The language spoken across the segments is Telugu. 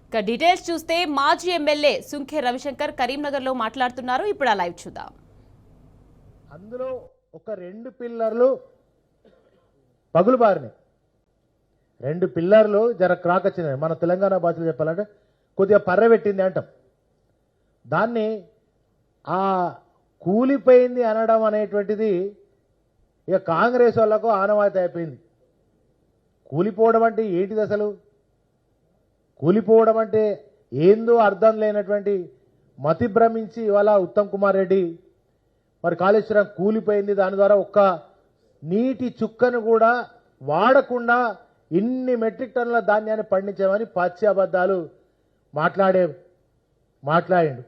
ఇక డీటెయిల్స్ చూస్తే మాజీ ఎమ్మెల్యే సుంకే రవిశంకర్ కరీంనగర్లో మాట్లాడుతున్నారు. ఇప్పుడు ఆ లైవ్ చూద్దాం. అందులో ఒక 2 పిల్లర్లు పగులు బారినాయి. 2 పిల్లర్లు జర క్రాక్ వచ్చినాయి. మన తెలంగాణ భాషలో చెప్పాలంటే కొద్దిగా పర్రబెట్టింది అంటాం. దాన్ని ఆ కూలిపోయింది అనడం అనేటువంటిది ఇక కాంగ్రెస్ వాళ్ళకు ఆనవాయితీ అయిపోయింది. కూలిపోవడం అంటే ఏంటిది అసలు? కూలిపోవడం అంటే ఏందో అర్థం లేనటువంటి మతి భ్రమించి ఇవాళ ఉత్తమ్ కుమార్ రెడ్డి మరి కాళేశ్వరం కూలిపోయింది, దాని ద్వారా ఒక్క నీటి చుక్కను కూడా వాడకుండా ఇన్ని మెట్రిక్ టన్నుల ధాన్యాన్ని పండించామని పచ్చి మాట్లాడిండు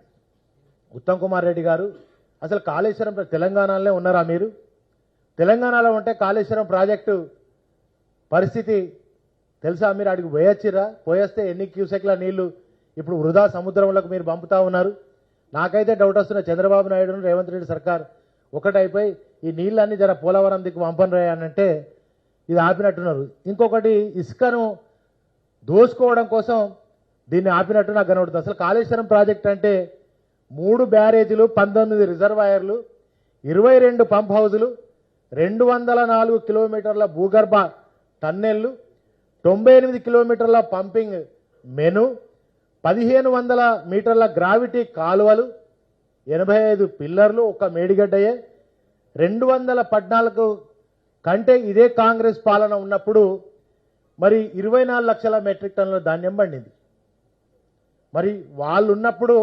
ఉత్తమ్ కుమార్ రెడ్డి గారు. అసలు కాళేశ్వరం తెలంగాణలోనే ఉన్నారా మీరు? తెలంగాణలో ఉంటే కాళేశ్వరం ప్రాజెక్టు పరిస్థితి తెలుసా? మీరు అడిగి పోయొచ్చిరా? పోయేస్తే ఎన్ని క్యూసెక్ల నీళ్లు ఇప్పుడు వృధా సముద్రంలోకి మీరు పంపుతా ఉన్నారు. నాకైతే డౌట్ వస్తున్న చంద్రబాబు నాయుడు రేవంత్ రెడ్డి సర్కార్ ఒకటైపోయి ఈ నీళ్ళన్నీ జర పోలవరం దిక్కు పంపనరాయి అనంటే ఇది ఆపినట్టున్నారు. ఇంకొకటి ఇసుకను దోసుకోవడం కోసం దీన్ని ఆపినట్టు నాకు కనబడుతుంది. అసలు కాళేశ్వరం ప్రాజెక్ట్ అంటే 3 బ్యారేజీలు, 19 రిజర్వాయర్లు, 22 పంప్ హౌజులు, 204 కిలోమీటర్ల భూగర్భ టన్నెళ్లు, 98 కిలోమీటర్ల పంపింగ్ మెను, 1500 మీటర్ల గ్రావిటీ కాలువలు, 85 పిల్లర్లు, ఒక మేడిగడ్డయే. 214 కంటే ఇదే కాంగ్రెస్ పాలన ఉన్నప్పుడు మరి 24 లక్షల మెట్రిక్ టన్నుల ధాన్యం పండింది. మరి వాళ్ళు ఉన్నప్పుడు,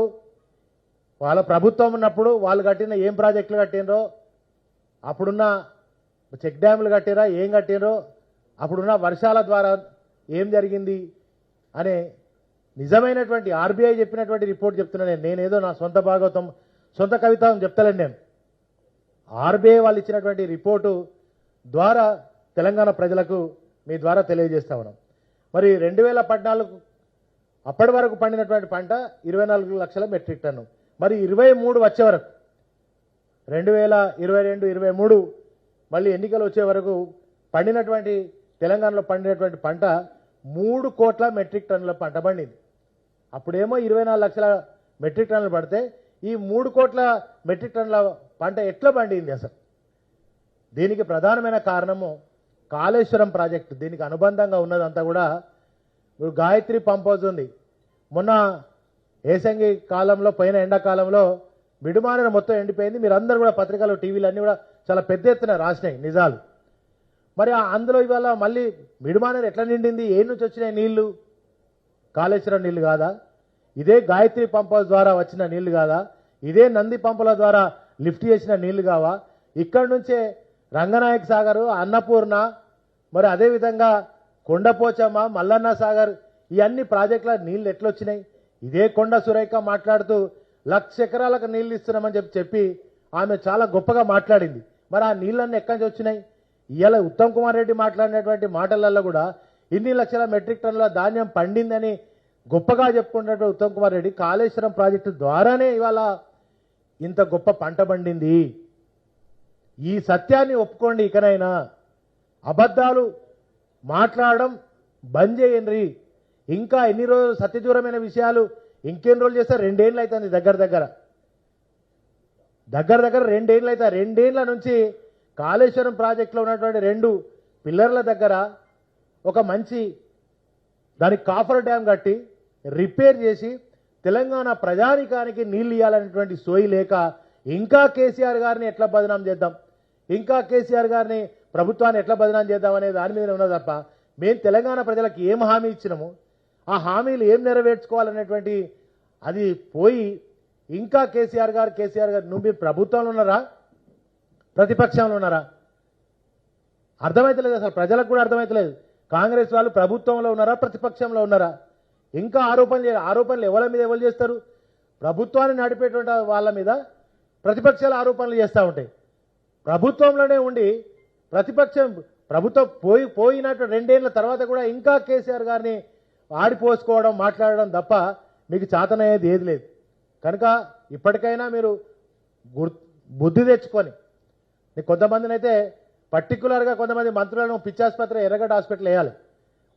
వాళ్ళ ప్రభుత్వం ఉన్నప్పుడు వాళ్ళు కట్టిన ఏం ప్రాజెక్టులు కట్టినరో, అప్పుడున్న చెక్ డ్యాములు కట్టిరా, ఏం కట్టినరో, అప్పుడున్న వర్షాల ద్వారా ఏం జరిగింది అనే నిజమైనటువంటి ఆర్బీఐ చెప్పినటువంటి రిపోర్ట్ చెప్తున్నాను. నేనేదో నా సొంత భాగవతం, సొంత కవితం చెప్తలేను. నేను ఆర్బీఐ వాళ్ళు ఇచ్చినటువంటి రిపోర్టు ద్వారా తెలంగాణ ప్రజలకు మీ ద్వారా తెలియజేస్తా ఉన్నాం. మరి 2014 అప్పటి వరకు పండినటువంటి పంట 24 లక్షల మెట్రిక్ టన్ను. మరి 23 వచ్చే వరకు 2022, 23 మళ్ళీ ఎన్నికలు వచ్చే వరకు పండినటువంటి తెలంగాణలో పండినటువంటి పంట 3 కోట్ల మెట్రిక్ టన్నుల పంట పండింది. అప్పుడేమో 24 లక్షల మెట్రిక్ టన్నులు పడితే ఈ 3 కోట్ల మెట్రిక్ టన్నుల పంట ఎట్లా పండింది అసలు? దీనికి ప్రధానమైన కారణము కాళేశ్వరం ప్రాజెక్టు. దీనికి అనుబంధంగా ఉన్నదంతా కూడా గాయత్రి పంప్ హౌస్ ఉంది. మొన్న ఏసంగి కాలంలో, పోయిన ఎండాకాలంలో మిడుమానన మొత్తం ఎండిపోయింది. మీరందరూ కూడా పత్రికలు, టీవీలు అన్నీ కూడా చాలా పెద్ద ఎత్తున రాసినాయి నిజాలు. మరి అందులో ఇవాళ మళ్ళీ మిడుమానన ఎట్లా నిండింది? ఏ నుంచి వచ్చినాయి నీళ్లు? కాళేశ్వరం నీళ్లు కాదా? ఇదే గాయత్రి పంప్ హౌస్ ద్వారా వచ్చిన నీళ్లు కాదా? ఇదే నంది పంపుల ద్వారా లిఫ్ట్ చేసిన నీళ్లు కావా? ఇక్కడి నుంచే రంగనాయక సాగర్, అన్నపూర్ణ, మరి అదేవిధంగా కొండపోచమ్మ, మల్లన్న సాగర్, ఈ అన్ని ప్రాజెక్టుల నీళ్లు ఎట్లొచ్చినాయి? ఇదే కొండ సురేఖ మాట్లాడుతూ 1,00,000 ఎకరాలకు నీళ్లు ఇస్తున్నామని చెప్పి ఆమె చాలా గొప్పగా మాట్లాడింది. మరి ఆ నీళ్ళన్నీ ఎక్కడి నుంచి వచ్చినాయి? ఇవాళ ఉత్తమ్ కుమార్ రెడ్డి మాట్లాడినటువంటి మాటలలో కూడా ఇన్ని లక్షల మెట్రిక్ టన్నుల ధాన్యం పండిందని గొప్పగా చెప్పుకున్నటువంటి ఉత్తమ్ కుమార్ రెడ్డి కాళేశ్వరం ప్రాజెక్టు ద్వారానే ఇవాళ ఇంత గొప్ప పంట పండింది. ఈ సత్యాన్ని ఒప్పుకోండి. ఇకనైనా అబద్ధాలు మాట్లాడడం బంద్ చేయండి. ఇంకా ఎన్ని రోజులు సత్యదూరమైన విషయాలు ఇంకెన్ని రోజులు చేస్తే 2 ఏళ్ళు అవుతుంది. దగ్గర దగ్గర 2 ఏళ్ళు అవుతుంది. 2 ఏళ్ల నుంచి కాళేశ్వరం ప్రాజెక్టులో ఉన్నటువంటి 2 పిల్లర్ల దగ్గర ఒక మంచి దానికి కాఫర్ డ్యామ్ కట్టి రిపేర్ చేసి తెలంగాణ ప్రజానికానికి నీళ్లు ఇవ్వాలనేటువంటి సోయి లేక ఇంకా కేసీఆర్ గారిని ఎట్లా బదనాం చేద్దాం, ఇంకా కేసీఆర్ గారిని ప్రభుత్వాన్ని ఎట్లా బదనాం చేద్దాం అనే దాని మీద ఉన్నది తప్ప మేము తెలంగాణ ప్రజలకు ఏం హామీ ఇచ్చినాము, ఆ హామీలు ఏం నెరవేర్చుకోవాలనేటువంటి అది పోయి ఇంకా కేసీఆర్ గారు నువ్వు మీరు ప్రభుత్వంలో ఉన్నారా, ప్రతిపక్షంలో ఉన్నారా? అర్థమైతలేదు. అసలు ప్రజలకు కూడా అర్థమైతలేదు. కాంగ్రెస్ వాళ్ళు ప్రభుత్వంలో ఉన్నారా, ప్రతిపక్షంలో ఉన్నారా? ఇంకా ఆరోపణలు ఎవరి మీద ఎవరు చేస్తారు? ప్రభుత్వాన్ని నడిపేటువంటి వాళ్ళ మీద ప్రతిపక్షాలు ఆరోపణలు చేస్తూ ఉంటాయి. ప్రభుత్వంలోనే ఉండి ప్రభుత్వం పోయినట్టు 2 ఏళ్ల తర్వాత కూడా ఇంకా కేసీఆర్ గారిని ఆడిపోసుకోవడం, మాట్లాడడం తప్ప మీకు చేతనయ్యేది ఏది లేదు. కనుక ఇప్పటికైనా మీరు బుద్ధి తెచ్చుకొని, కొంతమందిని అయితే పర్టికులర్గా కొంతమంది మంత్రులను పిచ్చాసుపత్రి, ఎర్రగడ్డ హాస్పిటల్ వేయాలి.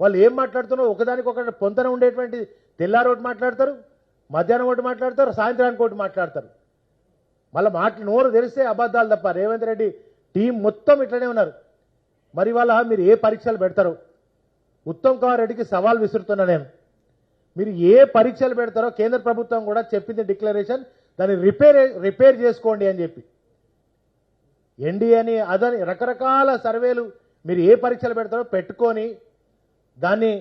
వాళ్ళు ఏం మాట్లాడుతున్నారో ఒకదానికొకటి పొంతన ఉండేటువంటి తెల్లారి ఒకటి మాట్లాడతారు, మధ్యాహ్నం ఒకటి మాట్లాడతారు, సాయంత్రానికి ఒకటి మాట్లాడతారు. మళ్ళీ నోరు తెరిస్తే అబద్ధాలు తప్ప. రేవంత్ రెడ్డి టీం మొత్తం ఇట్లనే ఉన్నారు. మరి వాళ్ళ మీరు ఏ పరీక్షలు పెడతారు? ఉత్తమ్ కుమార్ రెడ్డికి సవాల్ విసురుతున్నా నేను. మీరు ఏ పరీక్షలు పెడతారో కేంద్ర ప్రభుత్వం కూడా చెప్పింది డిక్లరేషన్, దాన్ని రిపేర్ చేసుకోండి అని చెప్పి. ఎన్డీఏ అని అదని రకరకాల సర్వేలు మీరు ఏ పరీక్షలు పెడతారో పెట్టుకొని దాన్ని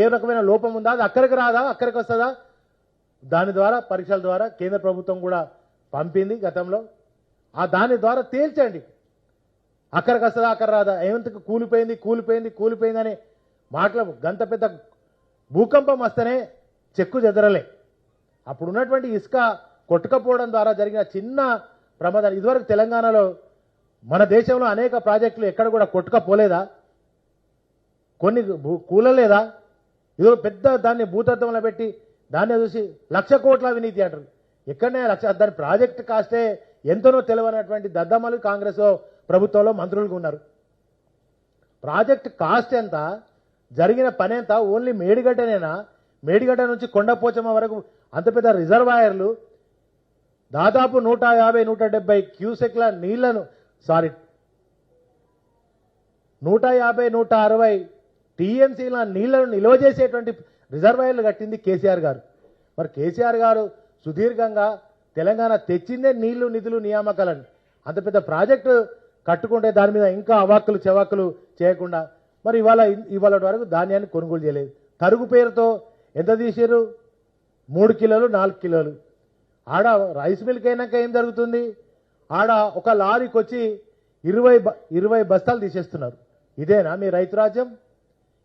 ఏ రకమైన లోపం ఉందా, అది అక్కడికి రాదా, అక్కడికి వస్తుందా, దాని ద్వారా పరీక్షల ద్వారా కేంద్ర ప్రభుత్వం కూడా పంపింది గతంలో. దాని ద్వారా తేల్చండి, అక్కడికి వస్తుందా అక్కడ రాదా. ఏమంతకు కూలిపోయింది అని మాటలు. గంత పెద్ద భూకంపం వస్తేనే చెక్కు చెదరలే. అప్పుడు ఉన్నటువంటి ఇసుక కొట్టుకపోవడం ద్వారా జరిగిన చిన్న ప్రమాదాలు. ఇదివరకు తెలంగాణలో మన దేశంలో అనేక ప్రాజెక్టులు ఎక్కడ కూడా కొట్టుకపోలేదా, కొన్ని కూలలేదా? ఇదో పెద్ద దాన్ని భూతత్వంలో పెట్టి దాన్ని చూసి 1,00,000 కోట్ల అవినీతి అంటారు. ఎక్కడనే దాని ప్రాజెక్టు కాస్టే ఎంతనో తెలియనటువంటి దద్దమ్మలు కాంగ్రెస్ ప్రభుత్వంలో మంత్రులుగా ఉన్నారు. ప్రాజెక్ట్ కాస్ట్ ఎంత, జరిగిన పని ఎంత, ఓన్లీ మేడిగడ్డనేనా? మేడిగడ్డ నుంచి కొండపోచమ్మ వరకు అంత పెద్ద రిజర్వాయర్లు, దాదాపు 150-170 క్యూసెక్ల నీళ్లను, 150-160 టీఎంసీల నీళ్లను నిల్వ చేసేటువంటి రిజర్వాయర్లు కట్టింది కేసీఆర్ గారు. మరి కేసీఆర్ గారు సుదీర్ఘంగా తెలంగాణ తెచ్చిందే నీళ్లు, నిధులు, నియామకాలని. అంత పెద్ద ప్రాజెక్టు కట్టుకుంటే దాని మీద ఇంకా అవాక్కులు చెవాక్కులు చేయకుండా మరి ఇవాళ వరకు ధాన్యాన్ని కొనుగోలు చేయలేదు. తరుగు పేరుతో ఎంత తీసారు? 3 కిలోలు 4 కిలోలు. ఆడ రైస్ మిల్క్ అయినాక ఏం జరుగుతుంది? ఆడ ఒక లారీకి వచ్చి 20 బస్తాలు తీసేస్తున్నారు. ఇదేనా మీ రైతు రాజ్యం?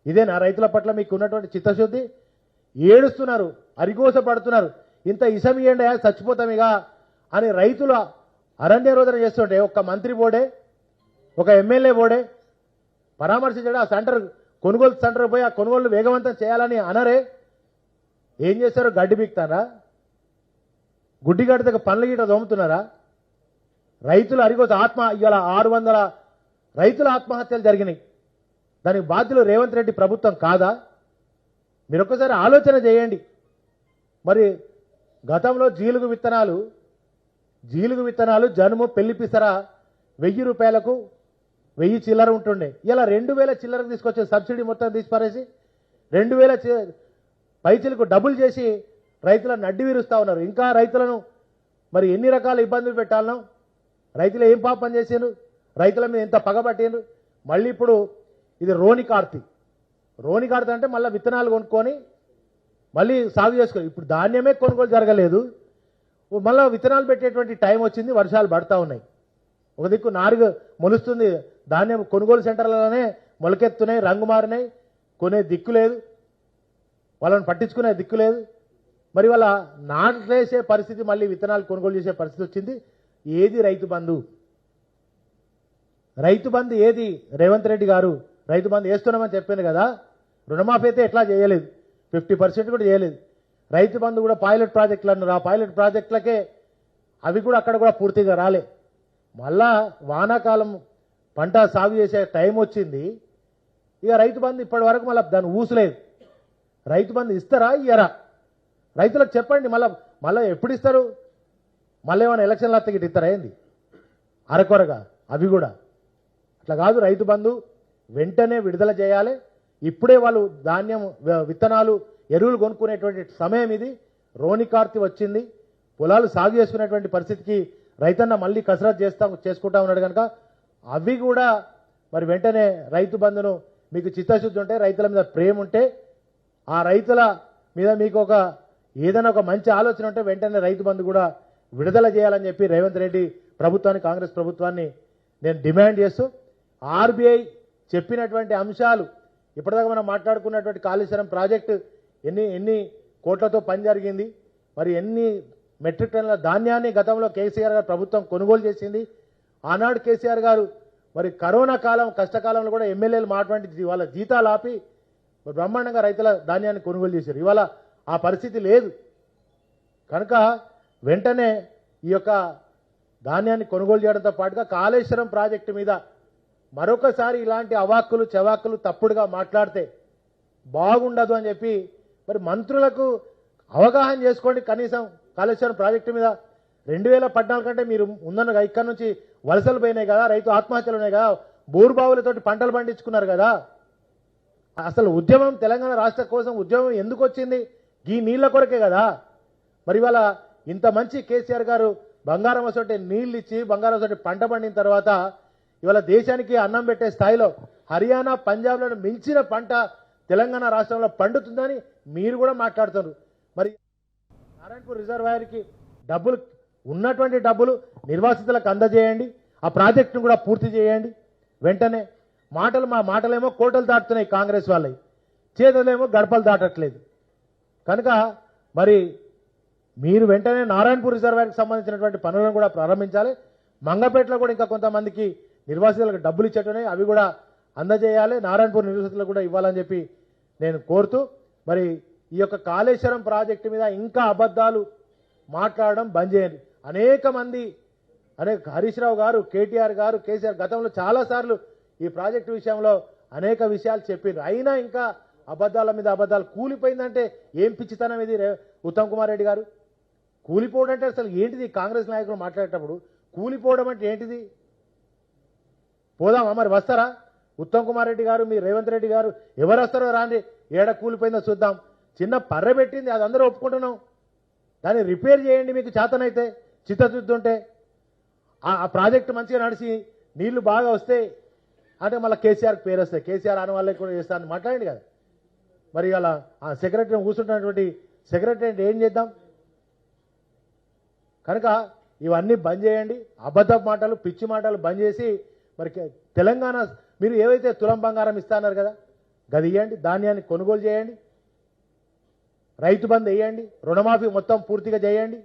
ఇదేనా రైతుల పట్ల మీకు ఉన్నటువంటి చిత్తశుద్ధి? ఏడుస్తున్నారు, అరిగోస పడుతున్నారు. ఇంత ఇసమియండి చచ్చిపోతామిగా అని రైతులు అరణ్యరోధన చేస్తుంటే ఒక్క మంత్రి బోడే, ఒక ఎమ్మెల్యే బోడే పరామర్శించడం. ఆ కొనుగోలు సెంటర్ పోయి ఆ కొనుగోలు వేగవంతం చేయాలని అనరే. ఏం చేస్తారు? గడ్డి బీక్తారా? గుడ్డి గడ్డకు పనులు గిట్ట దోముతున్నారా? రైతులు అరిగోస ఇవాళ 600 రైతుల ఆత్మహత్యలు జరిగినాయి. దానికి బాధ్యులు రేవంత్ రెడ్డి ప్రభుత్వం కాదా? మీరు ఒక్కసారి ఆలోచన చేయండి. మరి గతంలో జీలుగు విత్తనాలు జనుము పెళ్లి పిసర 1000 రూపాయలకు 1000 చిల్లర ఉంటుండే. ఇలా 2000 చిల్లరకు తీసుకొచ్చే సబ్సిడీ మొత్తం తీసిపారేసి 2000 పైచలకు డబుల్ చేసి రైతులను అడ్డి విరుస్తా ఉన్నారు. ఇంకా రైతులను మరి ఎన్ని రకాల ఇబ్బందులు పెట్టాలనో. రైతులు ఏం పాపం చేశారు? రైతుల మీద ఎంత పగబట్టారు? మళ్ళీ ఇప్పుడు ఇది రోని కార్తీ అంటే మళ్ళీ విత్తనాలు కొనుక్కొని మళ్ళీ సాగు చేసుకోవాలి. ఇప్పుడు ధాన్యమే కొనుగోలు జరగలేదు, మళ్ళీ విత్తనాలు పెట్టేటువంటి టైం వచ్చింది, వర్షాలు పడతా ఉన్నాయి. ఒక దిక్కు నారుగు మొలుస్తుంది, ధాన్యం కొనుగోలు సెంటర్లలోనే మొలకెత్తున్నాయి, రంగు మారినాయి, కొనే దిక్కు లేదు, వాళ్ళని పట్టించుకునే దిక్కు లేదు. మరి వాళ్ళ నాట్లేసే పరిస్థితి, మళ్ళీ విత్తనాలు కొనుగోలు చేసే పరిస్థితి వచ్చింది. ఏది రైతు బంధు? రైతు బంధు ఏది? రేవంత్ రెడ్డి గారు రైతు బంధు వేస్తున్నామని చెప్పాను కదా. రుణమాఫీ అయితే ఎట్లా చేయలేదు, 50% కూడా చేయలేదు. రైతు బంధు కూడా పైలట్ ప్రాజెక్టులు అన్నారు. ఆ పైలట్ ప్రాజెక్టులకే అవి కూడా అక్కడ కూడా పూర్తిగా రాలే. మళ్ళా వానాకాలం పంట సాగు చేసే టైం వచ్చింది. ఇక రైతు బంధు ఇప్పటి వరకు మళ్ళీ దాన్ని ఊసలేదు. రైతు బంధు ఇస్తారా ఇయ్యరా? రైతులకు చెప్పండి. మళ్ళీ ఎప్పుడు ఇస్తారు? మళ్ళీ ఏమైనా ఎలక్షన్లు అత్తకి ఇస్తారా ఏంది? అరకొరగా అవి కూడా అట్లా కాదు. రైతు బంధు వెంటనే విడుదల చేయాలి. ఇప్పుడే వాళ్ళు ధాన్యం, విత్తనాలు, ఎరువులు కొనుక్కునేటువంటి సమయం ఇది. రోని కార్తీ వచ్చింది, పొలాలు సాగు చేసుకునేటువంటి పరిస్థితికి రైతన్న మళ్ళీ కసరత్ చేసుకుంటా ఉన్నాడు కనుక అవి కూడా మరి వెంటనే రైతు బంధును, మీకు చిత్తశుద్ధి ఉంటే, రైతుల మీద ప్రేమ ఉంటే, ఆ రైతుల మీద మీకు ఏదైనా ఒక మంచి ఆలోచన ఉంటే వెంటనే రైతు బంధు కూడా విడుదల చేయాలని చెప్పి రేవంత్ రెడ్డి ప్రభుత్వాన్ని, కాంగ్రెస్ ప్రభుత్వాన్ని నేను డిమాండ్ చేస్తూ, ఆర్బీఐ చెప్పినటువంటి అంశాలు, ఇప్పటిదాకా మనం మాట్లాడుకున్నటువంటి కాళేశ్వరం ప్రాజెక్టు ఎన్ని కోట్లతో పని జరిగింది, మరి ఎన్ని మెట్రిక్ టన్నుల ధాన్యాన్ని గతంలో కేసీఆర్ గారు ప్రభుత్వం కొనుగోలు చేసింది. ఆనాడు కేసీఆర్ గారు మరి కరోనా కాలం కష్టకాలంలో కూడా ఎమ్మెల్యేలు మాట్లాడి వాళ్ళ జీతాలు ఆపి బ్రహ్మాండంగా రైతుల ధాన్యాన్ని కొనుగోలు చేశారు. ఇవాళ ఆ పరిస్థితి లేదు కనుక వెంటనే ఈ యొక్క ధాన్యాన్ని కొనుగోలు చేయడంతో పాటుగా కాళేశ్వరం ప్రాజెక్టు మీద మరొకసారి ఇలాంటి అవాక్కులు చెవాక్కులు తప్పుడుగా మాట్లాడితే బాగుండదు అని చెప్పి మరి మంత్రులకు అవగాహన చేసుకోండి కనీసం కాళేశ్వరం ప్రాజెక్టు మీద 2014 కంటే మీరు ఉందన్న ఇక్కడ నుంచి వలసలు పోయినాయి కదా, రైతు ఆత్మహత్యలు ఉన్నాయి కదా, బోరుబావులతోటి పంటలు పండించుకున్నారు కదా. అసలు ఉద్యమం తెలంగాణ రాష్ట్ర కోసం ఉద్యమం ఎందుకు వచ్చింది? ఈ నీళ్ల కొరకే కదా. మరి ఇవాళ ఇంత మంచి కేసీఆర్ గారు బంగారం వసటి నీళ్ళు ఇచ్చి బంగారం వసటి పంట పండిన తర్వాత ఇవాళ దేశానికి అన్నం పెట్టే స్థాయిలో హర్యానా పంజాబ్లను మించిన పంట తెలంగాణ రాష్ట్రంలో పండుతుందని మీరు కూడా మాట్లాడుతున్నారు. మరి నారాయణపూర్ రిజర్వాయర్కి డబ్బులు ఉన్నటువంటి డబ్బులు నిర్వాసితులకు అందజేయండి, ఆ ప్రాజెక్టును కూడా పూర్తి చేయండి వెంటనే. మా మాటలేమో కోటలు దాటుతున్నాయి కాంగ్రెస్ వాళ్ళవి, చేతులేమో గడపలు దాటట్లేదు. కనుక మరి మీరు వెంటనే నారాయణపూర్ రిజర్వాయర్కి సంబంధించినటువంటి పనులను కూడా ప్రారంభించాలి. మంగపేటలో కూడా ఇంకా కొంతమందికి నిర్వాసితులకు డబ్బులు ఇచ్చేట్టున్నాయి, అవి కూడా అందజేయాలి. నారాయణపూర్ నిర్వాసితులకు కూడా ఇవ్వాలని చెప్పి నేను కోరుతూ, మరి ఈ యొక్క కాళేశ్వరం ప్రాజెక్టు మీద ఇంకా అబద్ధాలు మాట్లాడడం బంద్ చేయండి. అనేక మంది హరీష్ రావు గారు, కేటీఆర్ గారు, కేసీఆర్ గతంలో చాలాసార్లు ఈ ప్రాజెక్టు విషయంలో అనేక విషయాలు చెప్పారు. అయినా ఇంకా అబద్ధాల మీద అబద్ధాలు. కూలిపోయిందంటే ఏం పిచ్చితనం ఇది ఉత్తమ్ కుమార్ రెడ్డి గారు? కూలిపోవడం అంటే అసలు ఏంటిది? కాంగ్రెస్ నాయకులు మాట్లాడేటప్పుడు కూలిపోవడం అంటే ఏంటిది? పోదామా మరి? వస్తారా ఉత్తమ్ కుమార్ రెడ్డి గారు, మీ రేవంత్ రెడ్డి గారు, ఎవరు వస్తారో రాండి, ఏడ కూలిపోయిందో చూద్దాం. చిన్న పర్రె పెట్టింది, అది అందరూ ఒప్పుకుంటున్నాం. దాన్ని రిపేర్ చేయండి మీకు చేతనైతే, చిత్తశుద్ధి ఉంటే. ఆ ప్రాజెక్టు మంచిగా నడిచి నీళ్లు బాగా వస్తే అంటే మళ్ళీ కేసీఆర్కి పేరు వస్తాయి, కేసీఆర్ అని వాళ్ళకి కూడా చేస్తారని మాట్లాడండి కదా. మరి అలా ఆ సెక్రటరీ కూర్చుంటున్నటువంటి సెక్రటరీ ఏం చేద్దాం? కనుక ఇవన్నీ బంద్ చేయండి, అబద్ధ మాటలు, పిచ్చి మాటలు బంద్ చేసి మరి తెలంగాణ మీరు ఏవైతే తులం బంగారం ఇస్తున్నారు కదా, గది ఇవ్వండి, ధాన్యాన్ని కొనుగోలు చేయండి, రైతు బంద్ వేయండి, రుణమాఫీ మొత్తం పూర్తిగా చేయండి,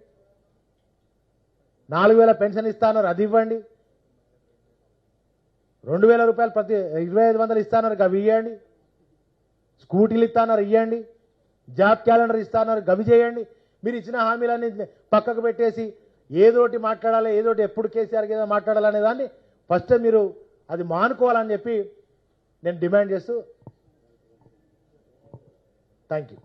4000 పెన్షన్ ఇస్తాన్నారు అది ఇవ్వండి, 2000 రూపాయలు ప్రతి 2500 ఇస్తాన్నారు అవి ఇవ్వండి, స్కూటీలు ఇస్తాన్నారు ఇవ్వండి, జాబ్ క్యాలెండర్ ఇస్తాన్నారు గవి చేయండి. మీరు ఇచ్చిన హామీలన్నీ పక్కకు పెట్టేసి ఏదోటి మాట్లాడాలి, ఏదోటి ఎప్పుడు కేసీఆర్కి ఏదో మాట్లాడాలనే దాన్ని ఫస్ట్ మీరు అది మానుకోవాలని చెప్పి నేను డిమాండ్ చేస్తూ థ్యాంక్ యూ.